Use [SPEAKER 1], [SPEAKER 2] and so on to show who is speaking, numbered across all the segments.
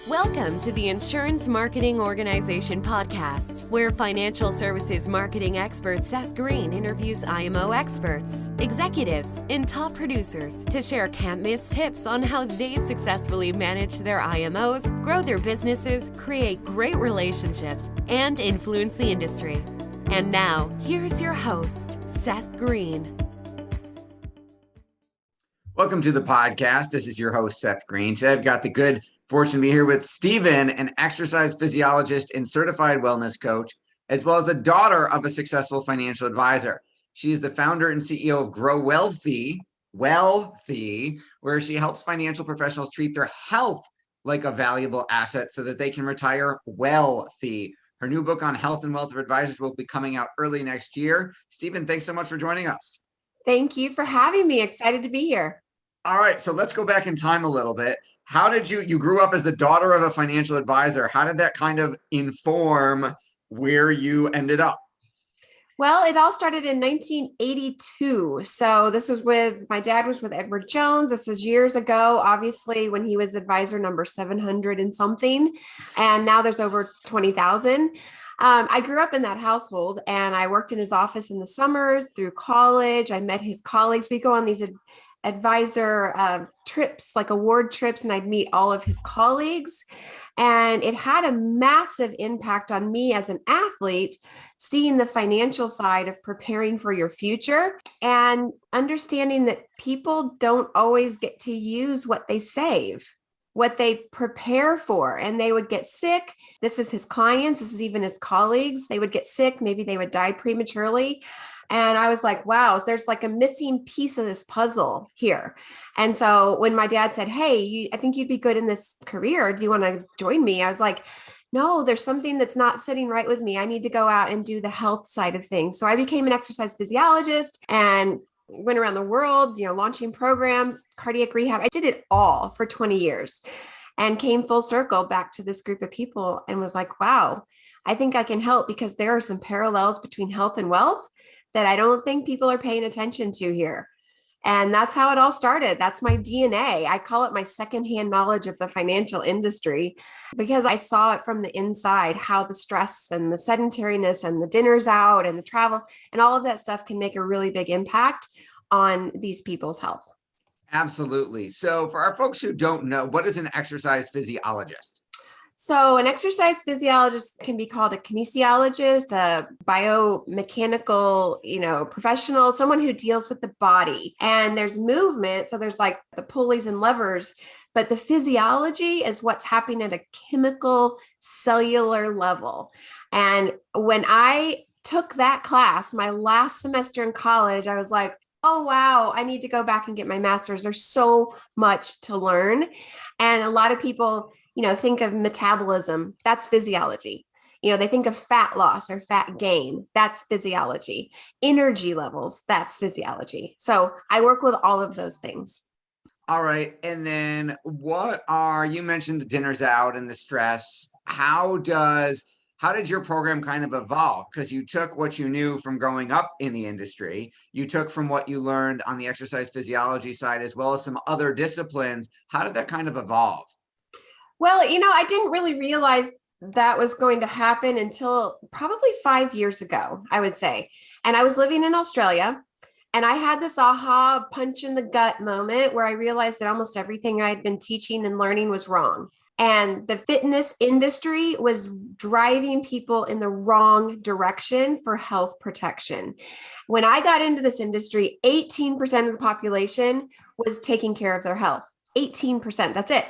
[SPEAKER 1] Welcome to the Insurance Marketing Organization podcast, where financial services marketing expert Seth Green interviews IMO experts, executives, and top producers to share can't-miss tips on how they successfully manage their IMOs, grow their businesses, create great relationships, and influence the industry. And now, here's your host, Seth Green.
[SPEAKER 2] Welcome to the podcast. This is your host, Seth Green. Today I've got the good fortune to be here with Stevyn, an exercise physiologist and certified wellness coach, as well as the daughter of a successful financial advisor. She is the founder and CEO of Grow Wellthy, where she helps financial professionals treat their health like a valuable asset so that they can retire wealthy. Her new book on health and wealth of advisors will be coming out early next year. Stevyn, thanks so much for joining us.
[SPEAKER 3] Thank you for having me. Excited to be here.
[SPEAKER 2] All right, so let's go back in time a little bit. How did you grew up as the daughter of a financial advisor? How did that kind of inform where you ended up?
[SPEAKER 3] Well, it all started in 1982. So this was my dad was with Edward Jones. This is years ago, obviously, when he was advisor number 700 and something. And now there's over 20,000. I grew up in that household and I worked in his office in the summers through college. I met his colleagues. We go on these advisor trips, like award trips, and I'd meet all of his colleagues. And it had a massive impact on me as an athlete, seeing the financial side of preparing for your future and understanding that people don't always get to use what they save, what they prepare for, and they would get sick. This is his clients. This is even his colleagues. They would get sick. Maybe they would die prematurely. And I was like, wow, there's like a missing piece of this puzzle here. And so when my dad said, hey, I think you'd be good in this career. Do you want to join me? I was like, no, there's something that's not sitting right with me. I need to go out and do the health side of things. So I became an exercise physiologist and went around the world, launching programs, cardiac rehab. I did it all for 20 years and came full circle back to this group of people and was like, wow, I think I can help because there are some parallels between health and wealth that I don't think people are paying attention to here. And that's how it all started. That's my DNA. I call it my secondhand knowledge of the financial industry because I saw it from the inside, how the stress and the sedentariness and the dinners out and the travel and all of that stuff can make a really big impact on these people's health.
[SPEAKER 2] Absolutely. So for our folks who don't know, what is an exercise physiologist?
[SPEAKER 3] So an exercise physiologist can be called a kinesiologist, a biomechanical, professional, someone who deals with the body. And there's movement. So there's like the pulleys and levers, but the physiology is what's happening at a chemical cellular level. And when I took that class, my last semester in college, I was like, oh, wow, I need to go back and get my master's. There's so much to learn. And a lot of people think of metabolism, that's physiology. They think of fat loss or fat gain, that's physiology. Energy levels, that's physiology. So I work with all of those things.
[SPEAKER 2] All right. And then you mentioned the dinners out and the stress. How did your program kind of evolve? Because you took what you knew from growing up in the industry, you took from what you learned on the exercise physiology side, as well as some other disciplines. How did that kind of evolve?
[SPEAKER 3] Well, I didn't really realize that was going to happen until probably 5 years ago, I would say. And I was living in Australia and I had this aha punch in the gut moment where I realized that almost everything I had been teaching and learning was wrong. And the fitness industry was driving people in the wrong direction for health protection. When I got into this industry, 18% of the population was taking care of their health. 18%, that's it.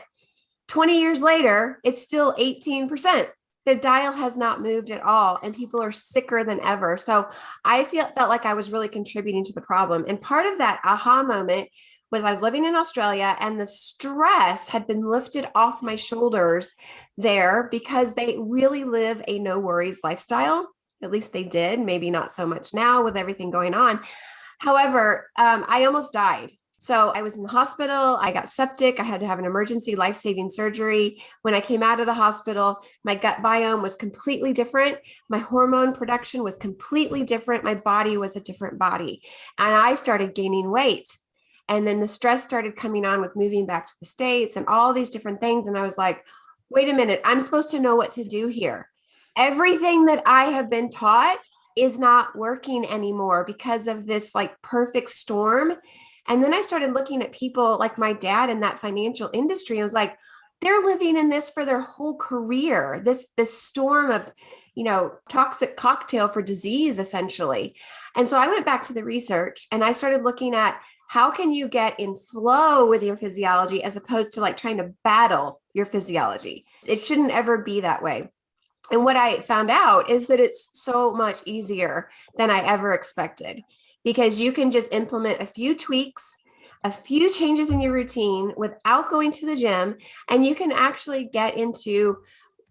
[SPEAKER 3] 20 years later, it's still 18%. The dial has not moved at all, and people are sicker than ever. So I felt like I was really contributing to the problem. And part of that aha moment was I was living in Australia, and the stress had been lifted off my shoulders there because they really live a no worries lifestyle. At least they did, maybe not so much now with everything going on. However, I almost died. So I was in the hospital, I got septic, I had to have an emergency life-saving surgery. When I came out of the hospital, my gut biome was completely different. My hormone production was completely different. My body was a different body. And I started gaining weight. And then the stress started coming on with moving back to the States and all these different things. And I was like, wait a minute, I'm supposed to know what to do here. Everything that I have been taught is not working anymore because of this like perfect storm. And then I started looking at people like my dad in that financial industry. I was like, they're living in this for their whole career, this storm of, toxic cocktail for disease, essentially. And so I went back to the research and I started looking at how can you get in flow with your physiology as opposed to like trying to battle your physiology. It shouldn't ever be that way. And what I found out is that it's so much easier than I ever expected, because you can just implement a few tweaks, a few changes in your routine without going to the gym, and you can actually get into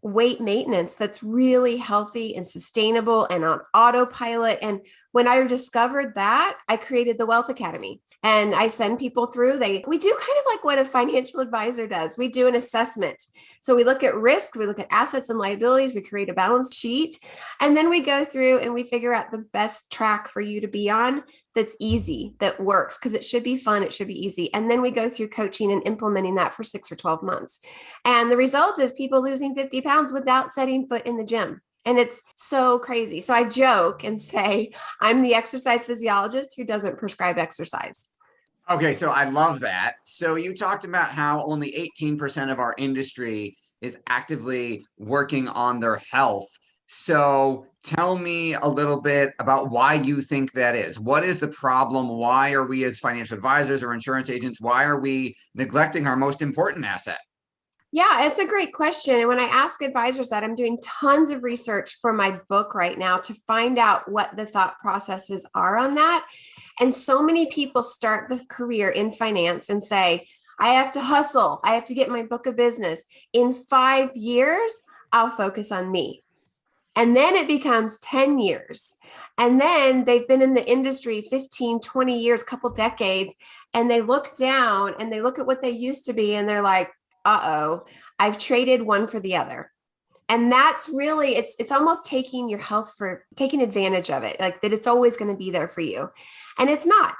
[SPEAKER 3] weight maintenance that's really healthy and sustainable and on autopilot. And when I discovered that, I created the Wealth Academy. And I send people through. We do kind of like what a financial advisor does. We do an assessment. So we look at risk, we look at assets and liabilities, we create a balance sheet, and then we go through and we figure out the best track for you to be on that's easy, that works, because it should be fun, it should be easy. And then we go through coaching and implementing that for 6 or 12 months. And the result is people losing 50 pounds without setting foot in the gym. And it's so crazy. So I joke and say, I'm the exercise physiologist who doesn't prescribe exercise.
[SPEAKER 2] Okay, so I love that. So you talked about how only 18% of our industry is actively working on their health. So tell me a little bit about why you think that is. What is the problem? Why are we as financial advisors or insurance agents, why are we neglecting our most important asset?
[SPEAKER 3] Yeah, it's a great question. And when I ask advisors that, I'm doing tons of research for my book right now to find out what the thought processes are on that. And so many people start the career in finance and say, I have to hustle. I have to get my book of business. In 5 years, I'll focus on me. And then it becomes 10 years. And then they've been in the industry 15, 20 years, couple decades, and they look down and they look at what they used to be and they're like, uh-oh, I've traded one for the other. And that's really, it's almost taking your health for taking advantage of it, like that it's always going to be there for you. And it's not.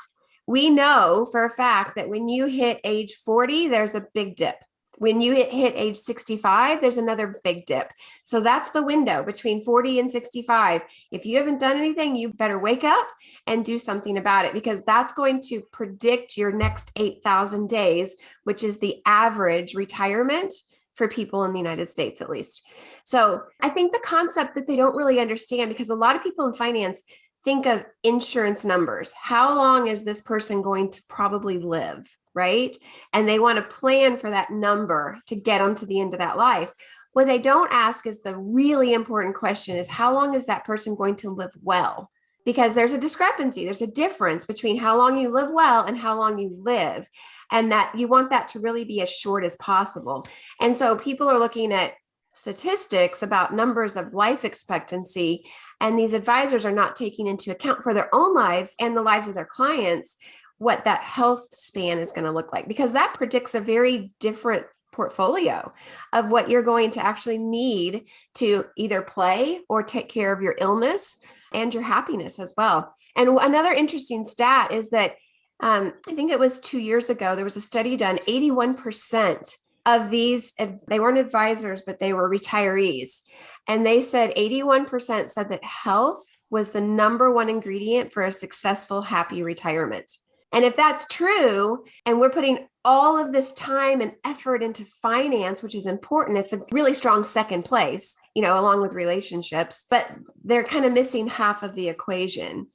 [SPEAKER 3] We know for a fact that when you hit age 40, there's a big dip. When you hit age 65, there's another big dip. So that's the window between 40 and 65. If you haven't done anything, you better wake up and do something about it, because that's going to predict your next 8,000 days, which is the average retirement for people in the United States, at least. So I think the concept that they don't really understand, because a lot of people in finance think of insurance numbers. How long is this person going to probably live, right? And they want to plan for that number to get them to the end of that life. What they don't ask is the really important question is, how long is that person going to live well? Because there's a discrepancy. There's a difference between how long you live well and how long you live. And that you want that to really be as short as possible. And so people are looking at statistics about numbers of life expectancy, and these advisors are not taking into account for their own lives and the lives of their clients what that health span is going to look like, because that predicts a very different portfolio of what you're going to actually need to either play or take care of your illness and your happiness as well. And another interesting stat is that I think it was 2 years ago, there was a study done, 81% of these, they weren't advisors, but they were retirees. And they said 81% said that health was the number one ingredient for a successful, happy retirement. And if that's true, and we're putting all of this time and effort into finance, which is important, it's a really strong second place, along with relationships, but they're kind of missing half of the equation.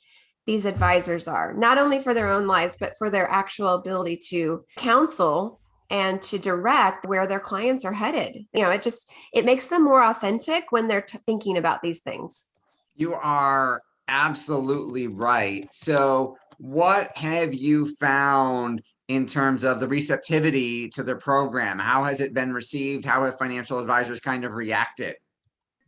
[SPEAKER 3] These advisors are, not only for their own lives, but for their actual ability to counsel and to direct where their clients are headed. It makes them more authentic when they're thinking about these things.
[SPEAKER 2] You are absolutely right. So what have you found in terms of the receptivity to the program? How has it been received? How have financial advisors kind of reacted?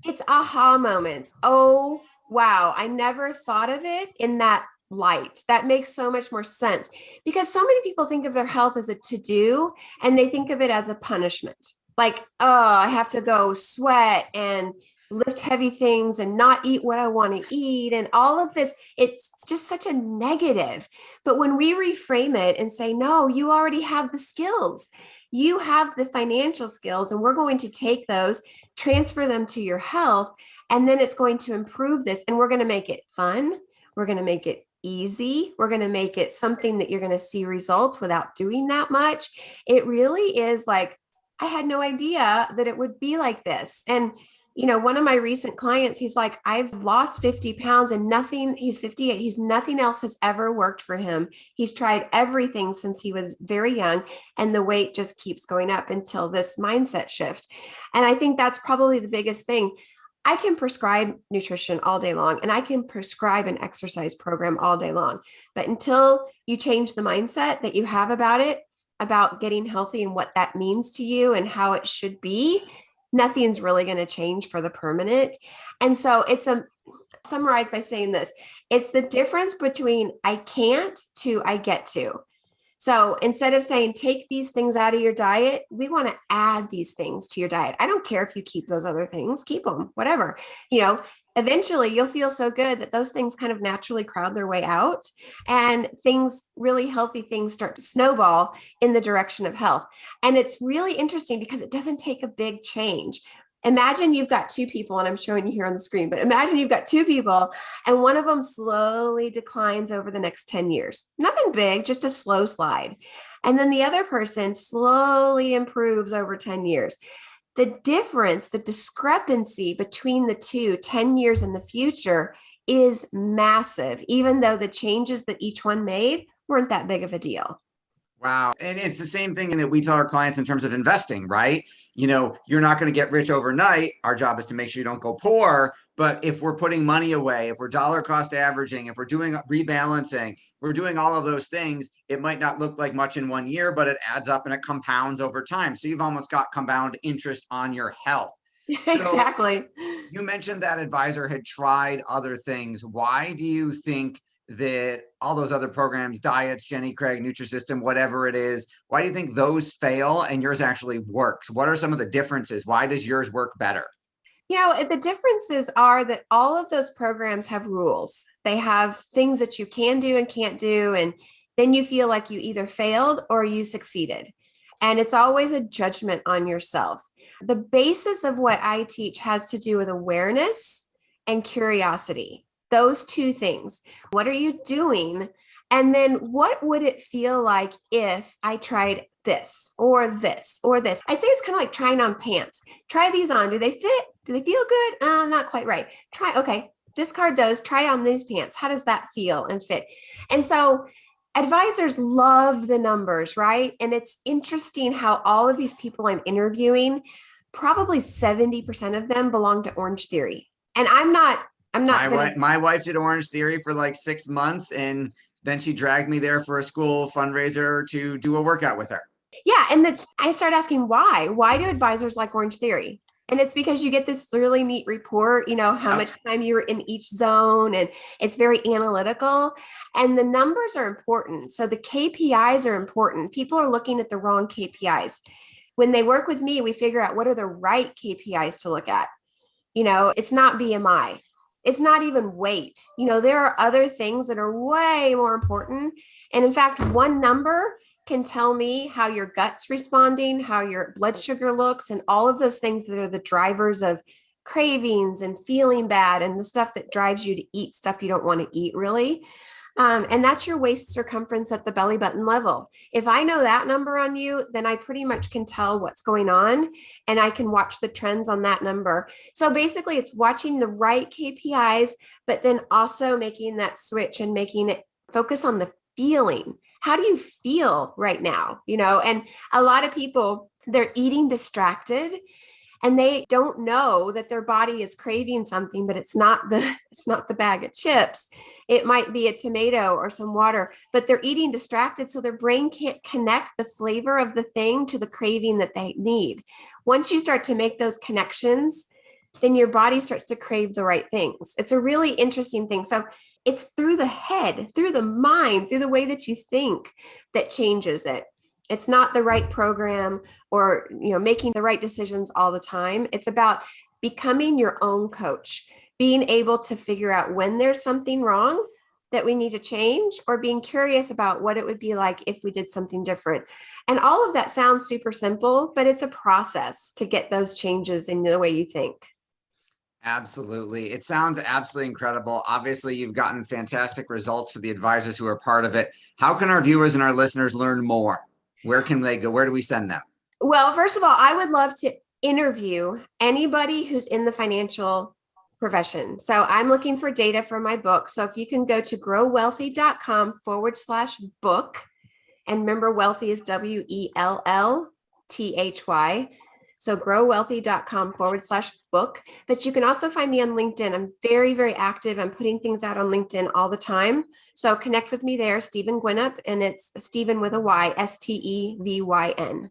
[SPEAKER 3] It's aha moments. Oh, wow. I never thought of it in that light. That makes so much more sense, because so many people think of their health as a to-do, and they think of it as a punishment. Like, oh, I have to go sweat and lift heavy things and not eat what I want to eat. And all of this, it's just such a negative. But when we reframe it and say, no, you already have the skills. you have the financial skills and we're going to take those, transfer them to your health, and then it's going to improve this. And we're going to make it fun. We're going to make it easy. We're going to make it something that you're going to see results without doing that much. It really is like, I had no idea that it would be like this. And one of my recent clients, he's like, I've lost 50 pounds and he's 58. Nothing else has ever worked for him. He's tried everything since he was very young, and the weight just keeps going up until this mindset shift. And I think that's probably the biggest thing. I can prescribe nutrition all day long, and I can prescribe an exercise program all day long. But until you change the mindset that you have about it, about getting healthy and what that means to you and how it should be, nothing's really going to change for the permanent. And so it's summarized by saying this: it's the difference between I can't to I get to. So instead of saying, take these things out of your diet, we want to add these things to your diet. I don't care if you keep those other things, keep them, whatever. Eventually you'll feel so good that those things kind of naturally crowd their way out, and really healthy things start to snowball in the direction of health. And it's really interesting because it doesn't take a big change. Imagine you've got two people, and I'm showing you here on the screen, but imagine you've got two people and one of them slowly declines over the next 10 years. Nothing big, just a slow slide. And then the other person slowly improves over 10 years. The difference, the discrepancy between the two 10 years in the future is massive, even though the changes that each one made weren't that big of a deal.
[SPEAKER 2] Wow. And it's the same thing that we tell our clients in terms of investing, right? You're not going to get rich overnight. Our job is to make sure you don't go poor. But if we're putting money away, if we're dollar cost averaging, if we're doing rebalancing, if we're doing all of those things, it might not look like much in 1 year, but it adds up and it compounds over time. So you've almost got compound interest on your health.
[SPEAKER 3] Exactly.
[SPEAKER 2] So you mentioned that advisor had tried other things. Why do you think that all those other programs, diets, Jenny Craig, Nutrisystem, whatever it is, why do you think those fail and yours actually works? What are some of the differences? Why does yours work better?
[SPEAKER 3] The differences are that all of those programs have rules. They have things that you can do and can't do. And then you feel like you either failed or you succeeded. And it's always a judgment on yourself. The basis of what I teach has to do with awareness and curiosity. Those two things. What are you doing? And then what would it feel like if I tried this or this or this? I say it's kind of like trying on pants. Try these on. Do they fit? Do they feel good? Not quite right. Okay, discard those. Try on these pants. How does that feel and fit? And so advisors love the numbers, right? And it's interesting how all of these people I'm interviewing, probably 70% of them belong to Orange Theory. And I'm not.
[SPEAKER 2] My wife did Orange Theory for like 6 months, and then she dragged me there for a school fundraiser to do a workout with her.
[SPEAKER 3] Yeah. And I started asking why. Why do advisors like Orange Theory? And it's because you get this really neat report, how much time you were in each zone, and it's very analytical. And the numbers are important. So the KPIs are important. People are looking at the wrong KPIs. When they work with me, we figure out what are the right KPIs to look at. It's not BMI. It's not even weight. There are other things that are way more important. And in fact, one number can tell me how your gut's responding, how your blood sugar looks, and all of those things that are the drivers of cravings and feeling bad and the stuff that drives you to eat stuff you don't want to eat, really. And that's your waist circumference at the belly button level. If I know that number on you, then I pretty much can tell what's going on, and I can watch the trends on that number. So basically it's watching the right KPIs, but then also making that switch and making it focus on the feeling. How do you feel right now? And a lot of people, they're eating distracted and they don't know that their body is craving something, but it's not the bag of chips. It might be a tomato or some water, but they're eating distracted. So their brain can't connect the flavor of the thing to the craving that they need. Once you start to make those connections, then your body starts to crave the right things. It's a really interesting thing. So it's through the head, through the mind, through the way that you think that changes it. It's not the right program or, making the right decisions all the time. It's about becoming your own coach, being able to figure out when there's something wrong, that we need to change, or being curious about what it would be like if we did something different. And all of that sounds super simple, but it's a process to get those changes in the way you think.
[SPEAKER 2] Absolutely. It sounds absolutely incredible. Obviously, you've gotten fantastic results for the advisors who are part of it. How can our viewers and our listeners learn more? Where can they go? Where do we send them?
[SPEAKER 3] Well, first of all, I would love to interview anybody who's in the financial profession. So I'm looking for data for my book. So if you can go to growwellthy.com/book, and remember, wealthy is WELLTHY. So growwellthy.com/book. But you can also find me on LinkedIn. I'm very, very active. I'm putting things out on LinkedIn all the time. So connect with me there, StevynGuinnip, and it's Stevyn with a Y, STEVYN.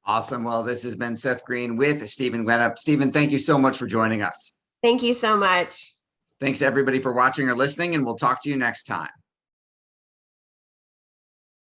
[SPEAKER 2] Awesome. Well, this has been Seth Green with StevynGuinnip. Stevyn, thank you so much for joining us.
[SPEAKER 3] Thank you so much.
[SPEAKER 2] Thanks everybody for watching or listening, and we'll talk to you next time.